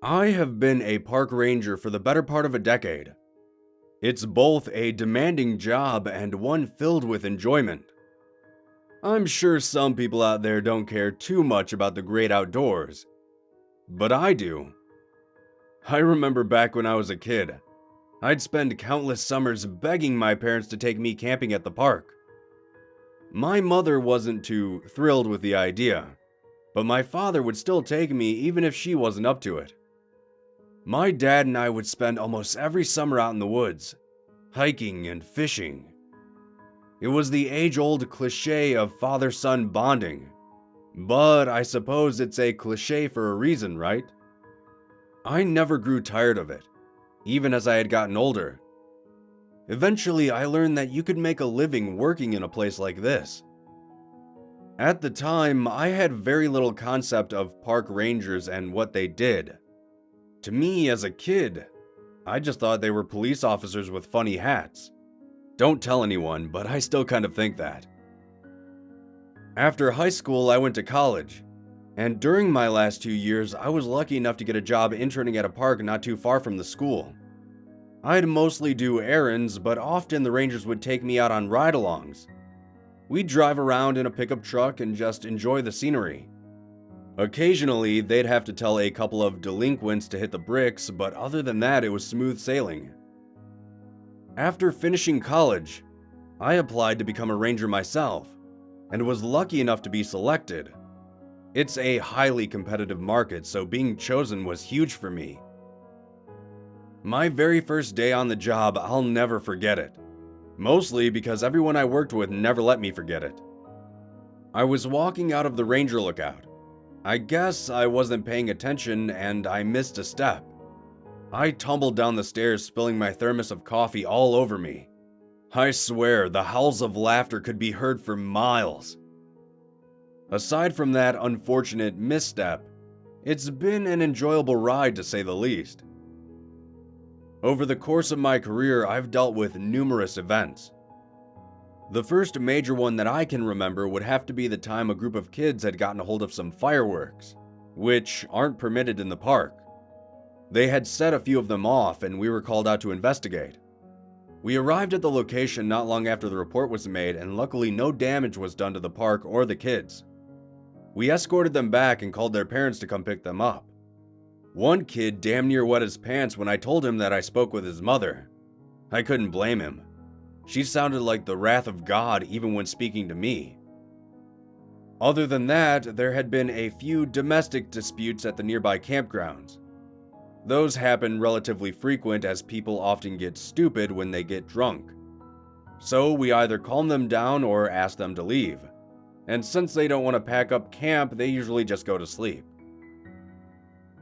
I have been a park ranger for the better part of a decade. It's both a demanding job and one filled with enjoyment. I'm sure some people out there don't care too much about the great outdoors, but I do. I remember back when I was a kid, I'd spend countless summers begging my parents to take me camping at the park. My mother wasn't too thrilled with the idea, but my father would still take me even if she wasn't up to it. My dad and I would spend almost every summer out in the woods, hiking and fishing. It was the age-old cliche of father-son bonding, but I suppose it's a cliche for a reason, right? I never grew tired of it, even as I had gotten older. Eventually, I learned that you could make a living working in a place like this. At the time, I had very little concept of park rangers and what they did. To me, as a kid, I just thought they were police officers with funny hats. Don't tell anyone, but I still kind of think that. After high school, I went to college, and during my last 2 years, I was lucky enough to get a job interning at a park not too far from the school. I'd mostly do errands, but often the rangers would take me out on ride-alongs. We'd drive around in a pickup truck and just enjoy the scenery. Occasionally, they'd have to tell a couple of delinquents to hit the bricks, but other than that, it was smooth sailing. After finishing college, I applied to become a ranger myself, and was lucky enough to be selected. It's a highly competitive market, so being chosen was huge for me. My very first day on the job, I'll never forget it. Mostly because everyone I worked with never let me forget it. I was walking out of the ranger lookout. I guess I wasn't paying attention and I missed a step. I tumbled down the stairs, spilling my thermos of coffee all over me. I swear, the howls of laughter could be heard for miles. Aside from that unfortunate misstep, it's been an enjoyable ride to say the least. Over the course of my career, I've dealt with numerous events. The first major one that I can remember would have to be the time a group of kids had gotten a hold of some fireworks, which aren't permitted in the park. They had set a few of them off and we were called out to investigate. We arrived at the location not long after the report was made, and luckily no damage was done to the park or the kids. We escorted them back and called their parents to come pick them up. One kid damn near wet his pants when I told him that I spoke with his mother. I couldn't blame him. She sounded like the wrath of God even when speaking to me. Other than that, there had been a few domestic disputes at the nearby campgrounds. Those happen relatively frequent as people often get stupid when they get drunk. So we either calm them down or ask them to leave. And since they don't want to pack up camp, they usually just go to sleep.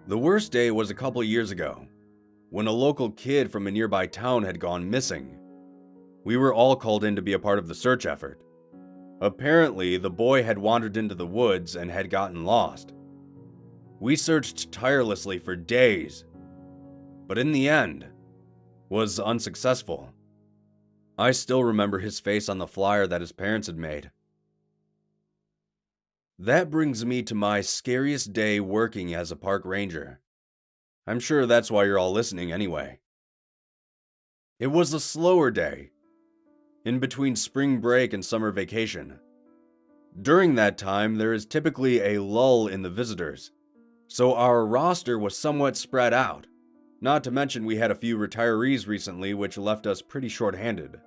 The worst day was a couple years ago, when a local kid from a nearby town had gone missing. We were all called in to be a part of the search effort. Apparently, the boy had wandered into the woods and had gotten lost. We searched tirelessly for days, but in the end, was unsuccessful. I still remember his face on the flyer that his parents had made. That brings me to my scariest day working as a park ranger. I'm sure that's why you're all listening anyway. It was a slower day, in between spring break and summer vacation. During that time, there is typically a lull in the visitors, so our roster was somewhat spread out, not to mention we had a few retirees recently which left us pretty short-handed.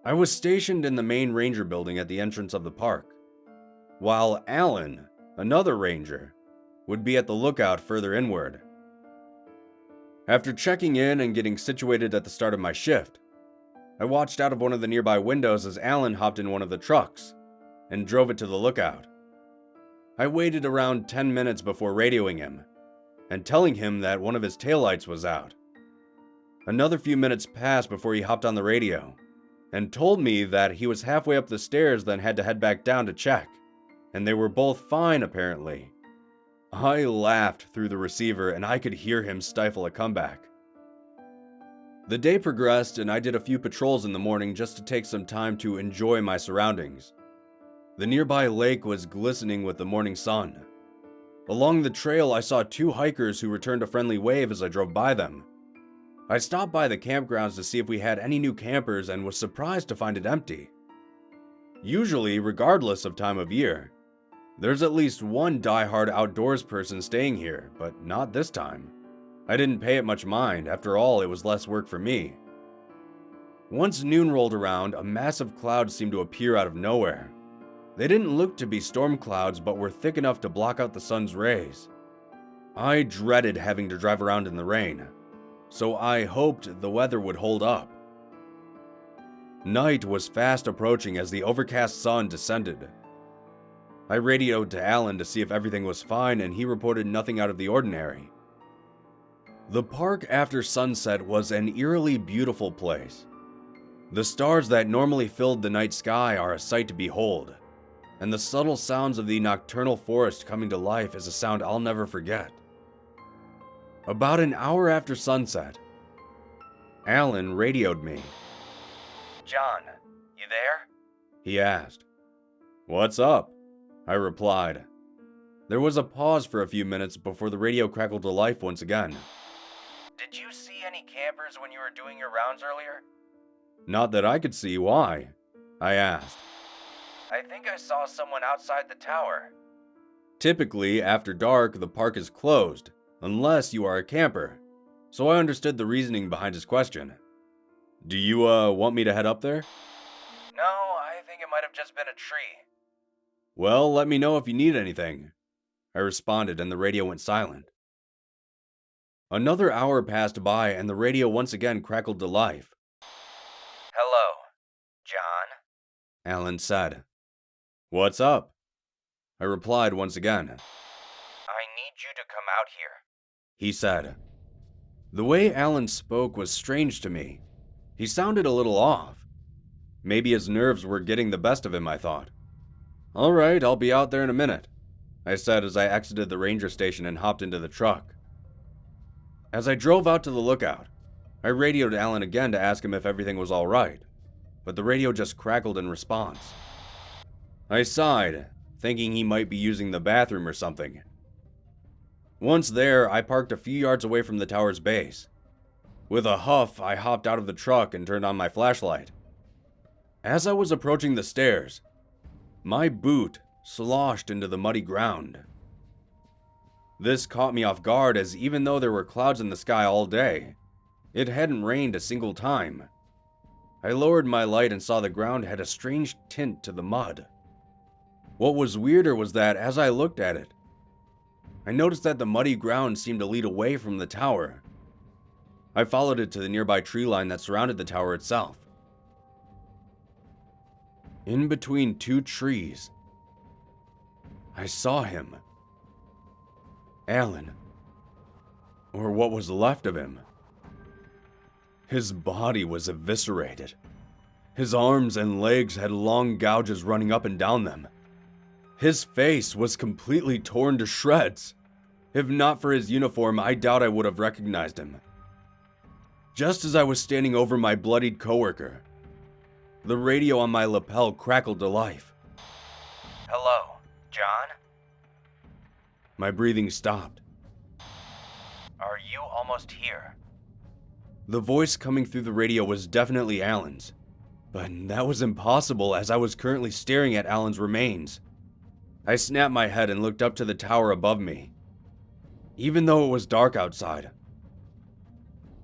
I was stationed in the main ranger building at the entrance of the park, while Alan, another ranger, would be at the lookout further inward. After checking in and getting situated at the start of my shift, I watched out of one of the nearby windows as Alan hopped in one of the trucks and drove it to the lookout. I waited around 10 minutes before radioing him and telling him that one of his taillights was out. Another few minutes passed before he hopped on the radio and told me that he was halfway up the stairs, then had to head back down to check, and they were both fine apparently. I laughed through the receiver and I could hear him stifle a comeback. The day progressed and I did a few patrols in the morning just to take some time to enjoy my surroundings. The nearby lake was glistening with the morning sun. Along the trail, I saw 2 hikers who returned a friendly wave as I drove by them. I stopped by the campgrounds to see if we had any new campers and was surprised to find it empty. Usually, regardless of time of year, there's at least one die-hard outdoors person staying here, but not this time. I didn't pay it much mind, after all it was less work for me. Once noon rolled around, a massive cloud seemed to appear out of nowhere. They didn't look to be storm clouds, but were thick enough to block out the sun's rays. I dreaded having to drive around in the rain, so I hoped the weather would hold up. Night was fast approaching as the overcast sun descended. I radioed to Alan to see if everything was fine, and he reported nothing out of the ordinary. The park after sunset was an eerily beautiful place. The stars that normally filled the night sky are a sight to behold, and the subtle sounds of the nocturnal forest coming to life is a sound I'll never forget. About an hour after sunset, Alan radioed me. "John, you there?" He asked. "What's up?" I replied. There was a pause for a few minutes before the radio crackled to life once again. "Did you see any campers when you were doing your rounds earlier?" Not that I could see. Why? I asked. "I think I saw someone outside the tower." Typically, after dark, the park is closed, unless you are a camper, so I understood the reasoning behind his question. Do you, want me to head up there? "No, I think it might have just been a tree." Well, let me know if you need anything, I responded, and the radio went silent. Another hour passed by, and the radio once again crackled to life. "Hello, John?" Alan said. What's up? I replied once again. "I need you to come out here." He said. The way Alan spoke was strange to me. He sounded a little off. Maybe his nerves were getting the best of him, I thought. All right, I'll be out there in a minute, I said as I exited the ranger station and hopped into the truck. As I drove out to the lookout, I radioed Alan again to ask him if everything was all right, but the radio just crackled in response. I sighed, thinking he might be using the bathroom or something. Once there, I parked a few yards away from the tower's base. With a huff, I hopped out of the truck and turned on my flashlight. As I was approaching the stairs, my boot sloshed into the muddy ground. This caught me off guard, as even though there were clouds in the sky all day, it hadn't rained a single time. I lowered my light and saw the ground had a strange tint to the mud. What was weirder was that as I looked at it, I noticed that the muddy ground seemed to lead away from the tower. I followed it to the nearby tree line that surrounded the tower itself. In between two trees, I saw him. Alan. Or what was left of him. His body was eviscerated. His arms and legs had long gouges running up and down them. His face was completely torn to shreds. If not for his uniform, I doubt I would have recognized him. Just as I was standing over my bloodied coworker, the radio on my lapel crackled to life. "Hello, John? My breathing stopped. Are you almost here?" The voice coming through the radio was definitely Alan's, but that was impossible as I was currently staring at Alan's remains. I snapped my head and looked up to the tower above me. Even though it was dark outside,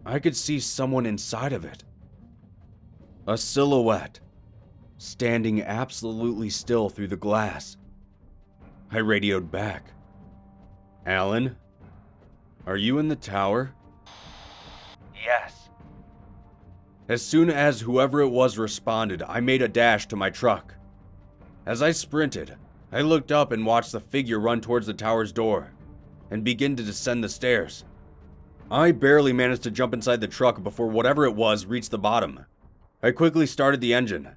I could see someone inside of it. A silhouette, standing absolutely still through the glass. I radioed back. Alan? Are you in the tower? "Yes." As soon as whoever it was responded, I made a dash to my truck. As I sprinted, I looked up and watched the figure run towards the tower's door and begin to descend the stairs. I barely managed to jump inside the truck before whatever it was reached the bottom. I quickly started the engine,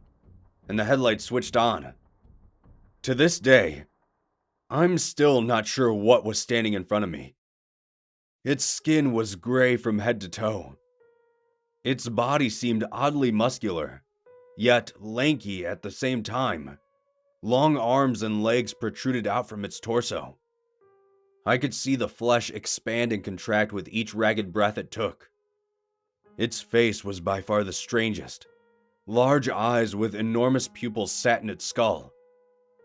and the headlights switched on. To this day, I'm still not sure what was standing in front of me. Its skin was gray from head to toe. Its body seemed oddly muscular, yet lanky at the same time. Long arms and legs protruded out from its torso. I could see the flesh expand and contract with each ragged breath it took. Its face was by far the strangest. Large eyes with enormous pupils sat in its skull.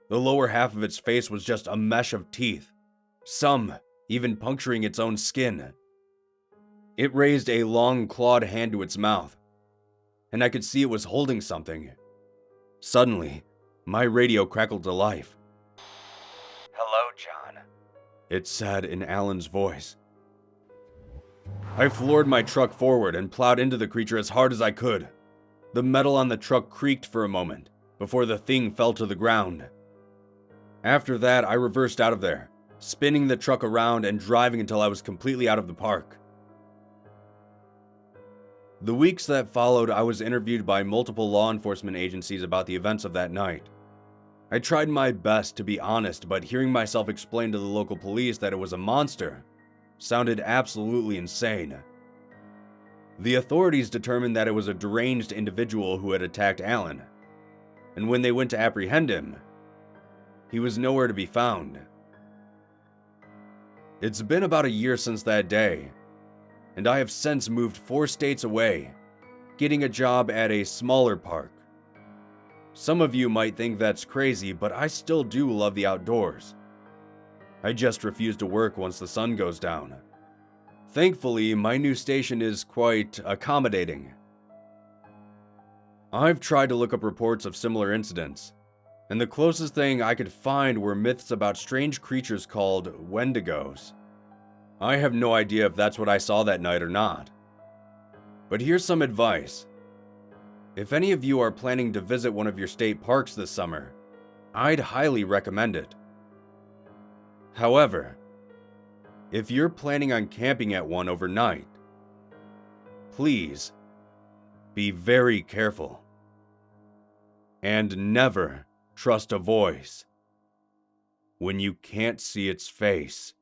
The lower half of its face was just a mesh of teeth, some even puncturing its own skin. It raised a long clawed hand to its mouth, and I could see it was holding something. Suddenly, my radio crackled to life. Hello, John. It said in Alan's voice. I floored my truck forward and plowed into the creature as hard as I could. The metal on the truck creaked for a moment before the thing fell to the ground. After that, I reversed out of there, spinning the truck around and driving until I was completely out of the park. The weeks that followed, I was interviewed by multiple law enforcement agencies about the events of that night. I tried my best to be honest, but hearing myself explain to the local police that it was a monster sounded absolutely insane. The authorities determined that it was a deranged individual who had attacked Alan, and when they went to apprehend him, he was nowhere to be found. It's been about a year since that day, and I have since moved 4 states away, getting a job at a smaller park. Some of you might think that's crazy, but I still do love the outdoors. I just refuse to work once the sun goes down. Thankfully, my new station is quite accommodating. I've tried to look up reports of similar incidents, and the closest thing I could find were myths about strange creatures called wendigos. I have no idea if that's what I saw that night or not. But here's some advice. If any of you are planning to visit one of your state parks this summer, I'd highly recommend it. However, if you're planning on camping at one overnight, please be very careful. And never trust a voice when you can't see its face.